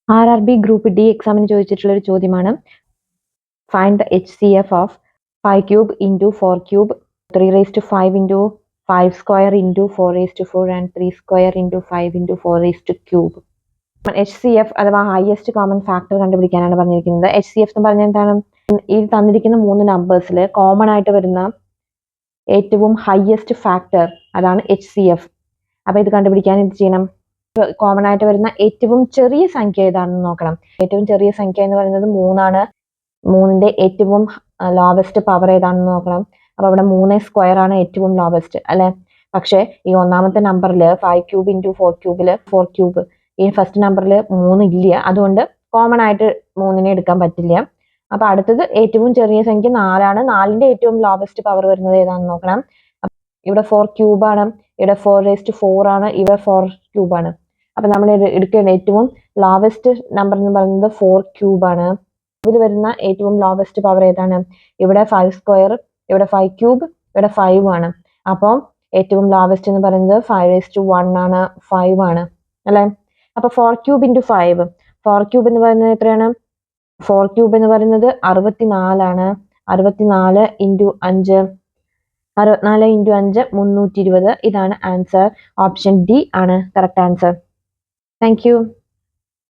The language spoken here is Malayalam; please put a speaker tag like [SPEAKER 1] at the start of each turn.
[SPEAKER 1] RRB ഗ്രൂപ്പ് ഡി എക്സാമിന് ചോദിച്ചിട്ടുള്ള ഒരു ചോദ്യമാണ്. Find the HCF of 5 cube into 4 cube 3⁵ into 5 square into 4⁴ and 3 square into 5 into 4 cube. HCF അഥവാ ഹയസ്റ്റ് കോമൺ ഫാക്ടർ കണ്ടുപിടിക്കാനാണ് പറഞ്ഞിരിക്കുന്നത്. HCF എന്ന് പറഞ്ഞാൽ എന്താണ്? ഈ തന്നിരിക്കുന്ന 3 നമ്പേഴ്സിൽ കോമൺ ആയിട്ട് വരുന്ന ഏറ്റവും ഹയസ്റ്റ് ഫാക്ടർ അതാണ് HCF. അപ്പൊ ഇത് കണ്ടുപിടിക്കാൻ എന്ത് ചെയ്യണം? കോമൺ ആയിട്ട് വരുന്ന ഏറ്റവും ചെറിയ സംഖ്യ ഏതാണെന്ന് നോക്കണം. ഏറ്റവും ചെറിയ സംഖ്യ എന്ന് പറയുന്നത് 3 ആണ്. 3ന്റെ ഏറ്റവും ലോവസ്റ്റ് പവർ ഏതാണെന്ന് നോക്കണം. അപ്പൊ അവിടെ 3 സ്ക്വയർ ആണ് ഏറ്റവും ലോവസ്റ്റ് അല്ലെ. പക്ഷെ ഈ ഒന്നാമത്തെ നമ്പറിൽ 5 ക്യൂബ് ഇൻറ്റു 4 ക്യൂബില് 4 ക്യൂബ്, ഈ ഫസ്റ്റ് നമ്പറിൽ 3 ഇല്ല, അതുകൊണ്ട് കോമൺ ആയിട്ട് 3നെ എടുക്കാൻ പറ്റില്ല. അപ്പൊ അടുത്തത് ഏറ്റവും ചെറിയ സംഖ്യ 4ആണ്. 4ന്റെ ഏറ്റവും ലോവസ്റ്റ് പവർ വരുന്നത് ഏതാണെന്ന് നോക്കണം. ഇവിടെ 4 ക്യൂബ് ആണ്, ഇവിടെ 4⁴ ആണ്, ഇവിടെ 4 ക്യൂബ് ആണ്. അപ്പൊ നമ്മൾ എടുക്കേണ്ട ഏറ്റവും ലോവസ്റ്റ് നമ്പർ എന്ന് പറയുന്നത് 4 ക്യൂബ് ആണ്. ഇതിൽ വരുന്ന ഏറ്റവും ലോവസ്റ്റ് പവർ ഏതാണ്? ഇവിടെ 5 സ്ക്വയർ, ഇവിടെ 5 ക്യൂബ്, ഇവിടെ 5 ആണ്. അപ്പം ഏറ്റവും ലോവസ്റ്റ് എന്ന് പറയുന്നത് 5⁴ ആണ്, 5 ആണ് അല്ലെ. അപ്പൊ 4 ക്യൂബ് ഇൻറ്റു 5, 4 ക്യൂബ് എന്ന് പറയുന്നത് എത്രയാണ്? 4 ക്യൂബ് എന്ന് പറയുന്നത് 64 ആണ്. 64 ഇൻറ്റു 5, 64 ഇൻറ്റു 5 320. ഇതാണ് ആൻസർ. ഓപ്ഷൻ ഡി ആണ് കറക്റ്റ് ആൻസർ. Thank you.